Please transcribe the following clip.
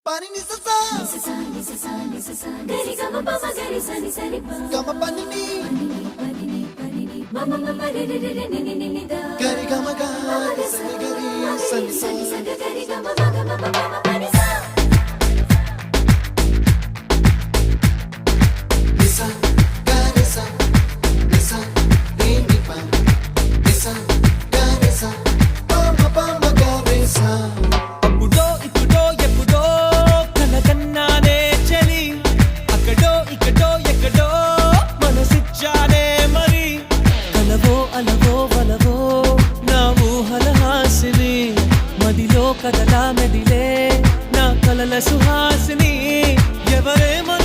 Pani ni sa sa gari ga ma pa ma gari sa ni pa ga ma pa ni ma ma ma ma re re re re ni ni da gari ga ma ga sa ni gari sa ni sa gari ga ma ma ga ma pa ma pa ni sa ni sa ga ni sa ni pa ni sa ga ni sa pa ma ga ni sa కదలా మెదిలే నా కలల సుహాసిని ఎవరేమో